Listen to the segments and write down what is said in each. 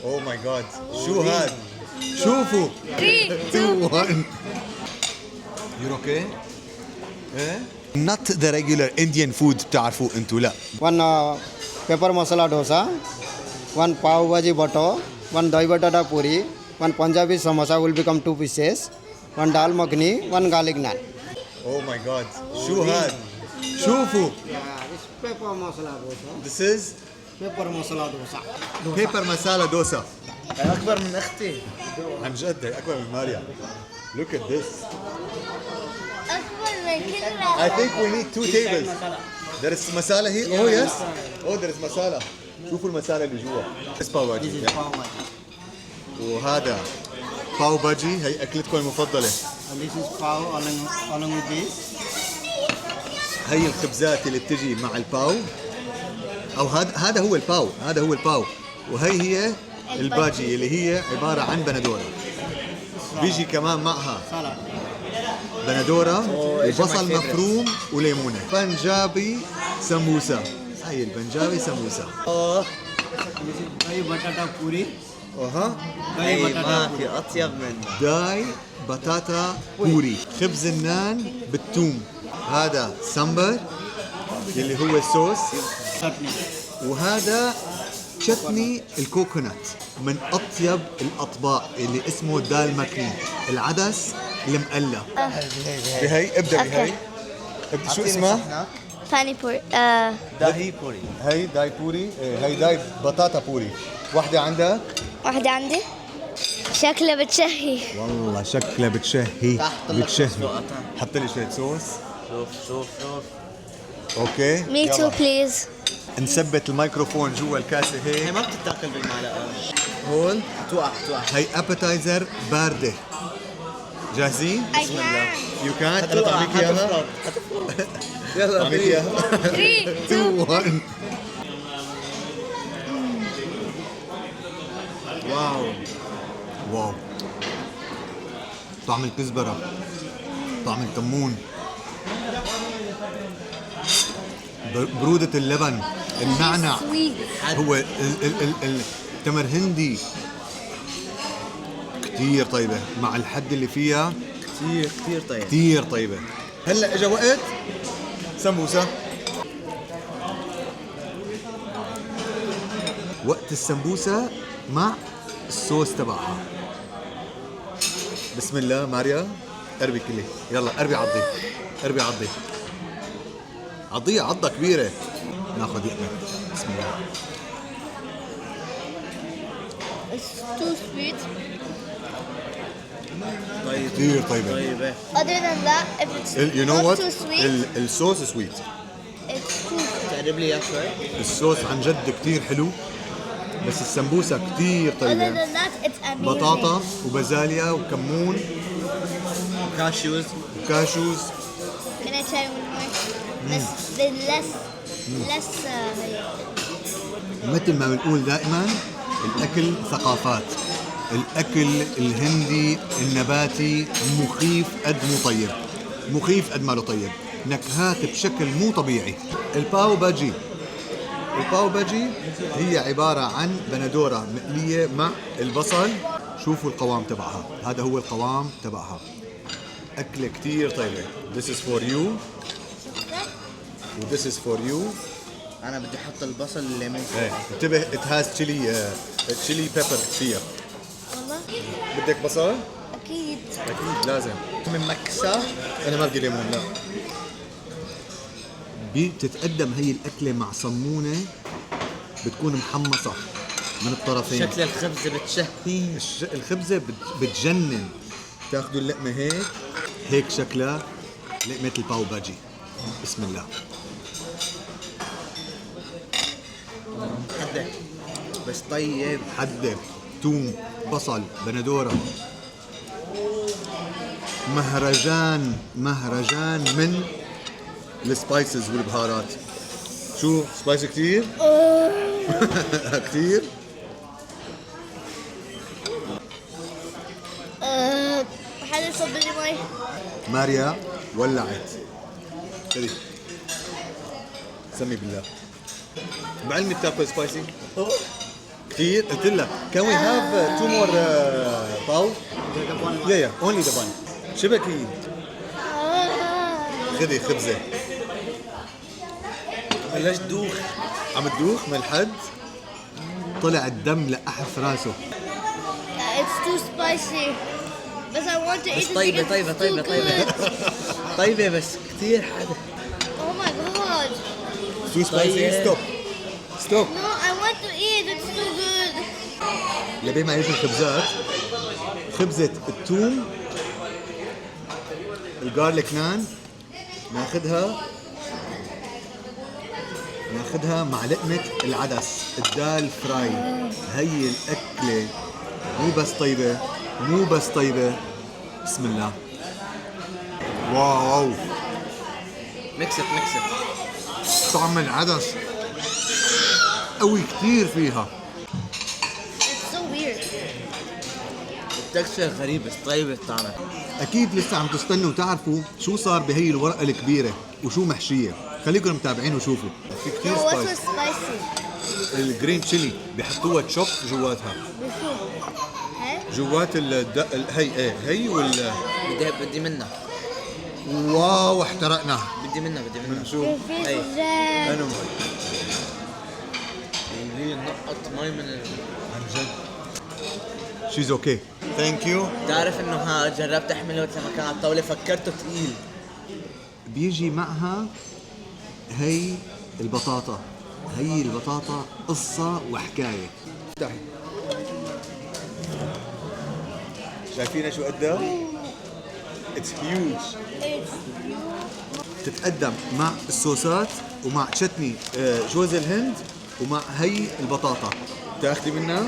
اوه ماي جاد شو هاد؟ شوفوا 3 2 1 يور اوكي؟ ايه؟ Not the regular Indian food بتعرفوه انتو لا. One pepper masala dosa, one pav bhaji butter, one dahi batata puri, one Punjabi samosa will become 2 pieces, one dal makhani, one garlic naan. Oh my god شو هاد؟ شوفوا This pepper masala dosa. This is Pepper masala dosa. paper masala dosa. أكبر من أختي. عن جد أكبر من ماريا. Look at this. أكبر من كده. I think we need 2 tables. There is masala here. Oh yes. Oh there is masala. شوفوا المسالة اللي جوا. This باو باجي. This is pav bhaji. وهذا باو باجي هي أكلتكم المفضلة. And this is pav along with this. هي الخبزات اللي بتجي مع الباو. أو هذا هو الباو. هذا هو الباو. وهي هي الباجي اللي هي عبارة عن بندورة. بيجي كمان معها Salad. بندورة وبصل مفروم وليمونة. بنجابي سموسة. هاي البنجابي سموسة. This is dahi batata puri. اها Dahi batata puri. في اطيب منه. داي بطاطا بوري. خبز النان بالثوم. هذا سامبر اللي هو الصوص. Chutney. وهذا شتني الكوكونات من اطيب الاطباق اللي اسمه دال مكني العدس المقلى. بهي ابدا بهي. ابدا شو اسمها؟ باني بوري. داهي بوري. هي داي بوري. هي داي بطاطا بوري. واحدة عندك؟ واحدة عندي شكلها بتشهي. والله شكلها بتشهي. بتشهي. فوقتها. حط لي شوية صوص. شوف شوف شوف. اوكي. مي تو يلا. بليز. نثبت الميكروفون جوا الكاسة هي هيك. ما بتتاكل بالمعلقه. هون توقع. هي ابيتايزر باردة. جاهزين؟ بسم الله. يو كان حتى طعميك اياها؟ يلا طعميك اياها؟ 3 2 1 واو واو طعم الكزبرة، طعم الكمون، برودة اللبن، النعنع، هو التمر هندي كتير طيبة مع الحد اللي فيها كثير كثير طيب. كتير طيبة. هلا اجا وقت سمبوسة. وقت السمبوسة مع الصوص تبعها. بسم الله ماريا، قربي كلي، يلا قربي عضي، قربي عضي، عضية عضة كبيرة. ناخذ لقمة. بسم الله. It's too sweet. طيب كتير طيبة. طيبة. Other than that, if it's You know not what؟ too sweet, الصوص سويت. it's too sweet. تقرب لي اياه شوي. الصوص عن جد كتير حلو، بس السمبوسة كتير Other طيبة. than that, it's amazing. بطاطا وبازاليا وكمون كاشيوز. وكاشوز. Can I try one more? Less. مثل ما بنقول دائما الأكل ثقافات. الأكل الهندي النباتي مخيف قد مو طيب، مخيف قد ما له طيب، نكهات بشكل مو طبيعي. الباو باجي، الباو باجي هي عبارة عن بندورة مقلية مع البصل. شوفوا القوام تبعها، هذا هو القوام تبعها. أكلة كتير طيبة. This is for you و this is for you. انا بدي احط البصل الليمون. ايه انتبه it has chili pepper فيها. والله بدك بصل؟ أكيد. أكيد لازم. من مكسة. أنا ما بدي ليمون لا. بتتقدم هي الأكلة مع صمونة بتكون محمصة من الطرفين. شكل الخبز بتشهي. الخبزة بتجنن. تاخذوا اللقمة هيك هيك شكلها لقمة الباو باجي. بسم الله. حدة بس طيب. حدة، توم، بصل، بندورة. مهرجان من السبايسز والبهارات. شو سبايسي كتير؟ كتير؟ حدا يصب لي مي. ماريا ولعت. خذي سمي بالله. بعلمي بتاكل سبايسي؟ كثير قلت لك can we have two more باو yeah only the bun شبكي خذي خبزة بلشت دوخ. عم تدوخ من الحد طلع الدم لأحف راسه It's too spicy. But I want to eat بس it طيبة because طيبة it's طيبة too طيبة. good. طيبة بس كثير حادة. Oh my god. too spicy طيب. stop No, I want to eat. It's too good. لبين ما يجوا الخبزات خبزة الثوم الجارليك نان ناخذها مع لقمة العدس الدال فراي. هي الأكلة مو بس طيبة بسم الله. واو ميكست. طعم العدس قوي كثير فيها. It's so weird. التكستشر غريب بس طيبة طعمها. اكيد لسه عم تستنوا تعرفوا شو صار بهي الورقه الكبيره وشو محشيه. خليكم متابعين وشوفوا. في كثير No, what's so سبايس. spicy? الجرين تشيلي بيحطوها تشوب جواتها بشو؟ ها؟ جوات هي بدي منها. واو احترقنا. بدي منها. شو Your face أي. is red. انا هي نقط مي من عن جد شيز اوكي ثانك يو. تعرف انه جربت احمله لما كان على الطاولة فكرته ثقيل. بيجي معها هي البطاطا قصة وحكاية. افتحي شايفينها شو قدها؟ اتس هيوج. تتقدم مع الصوصات ومع تشتني جوز الهند ومع هي البطاطا. تاخذي منها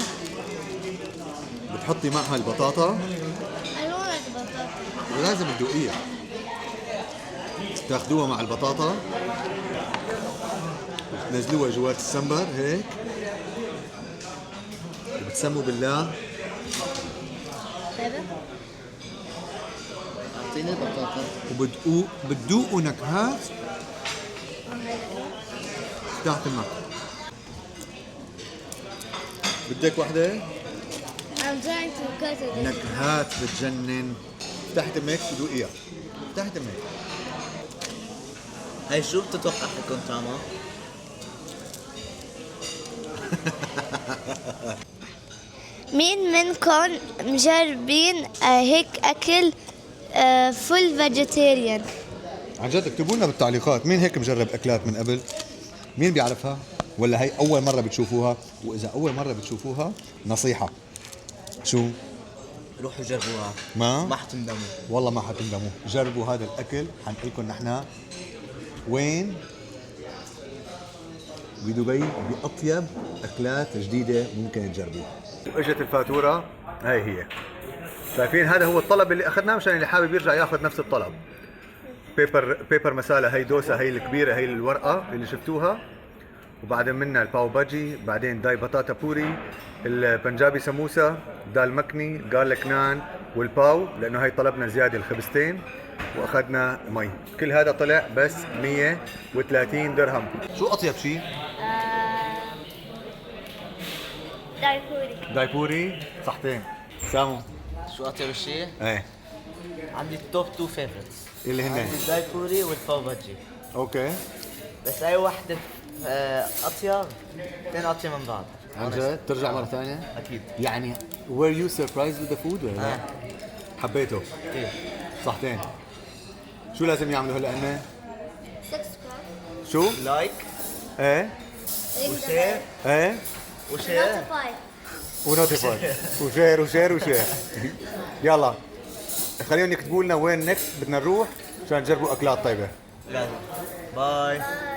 بتحطي معها البطاطا I don't like butter. ولازم تدوقيها. تاخذوها مع البطاطا تنزلوها جوات السمبر هيك وبتسموا بالله. Baby? اعطيني البطاطا. وبتذوقوا نكهات تحت الماء. بدك وحدة؟ I'm trying to cut it. نكهات بتجنن. تحت الميك ذوقيها. تحت الميك. هاي شو بتتوقع حيكون طعمها؟ مين منكم مجربين هيك أكل فول فيجيتيريان؟ عن جد اكتبوا لنا بالتعليقات مين هيك مجرب اكلات من قبل؟ مين بيعرفها؟ ولا هي اول مرة بتشوفوها؟ واذا اول مرة بتشوفوها نصيحة شو؟ روحوا جربوها. ما ما حتندموا. والله ما حتندموا. جربوا هذا الاكل حنقول لكم نحن وين بدبي باطيب اكلات جديده ممكن تجربوها. اجت الفاتوره هي شايفين هذا هو الطلب اللي اخذناه مشان اللي حابب يرجع ياخذ نفس الطلب. بيبر مساله هي دوسه هي الكبيره هي الورقه اللي شفتوها وبعدين منها الباو باجي بعدين داي بطاطا بوري البنجابي سموسه دال مكني جارليك نان والباو لانه هي طلبنا زياده الخبزتين واخذنا مي. كل هذا طلع بس 130 درهم. شو اطيب شيء؟ دايبوري. دايبوري صحتين. سامو شو اطيب شيء؟ ايه عندي التوب 2 فيفورتس اللي هن عندي الدايبوري والباو باجي. اوكي بس اي وحده اطيب اثنين اطيب من بعض. عن جد ترجع مره ثانيه؟ اكيد. يعني were you surprised with the food ولا لا؟ حبيته كثير. صحتين. شو لازم يعملوا هلا هن؟ Subscribe. شو؟ لايك ايه وشير ايه وشير Notify. ونوتيفاي وشير يلا خليهم يكتبوا لنا وين نكست بدنا نروح عشان نجربوا اكلات طيبه. باي. Bye.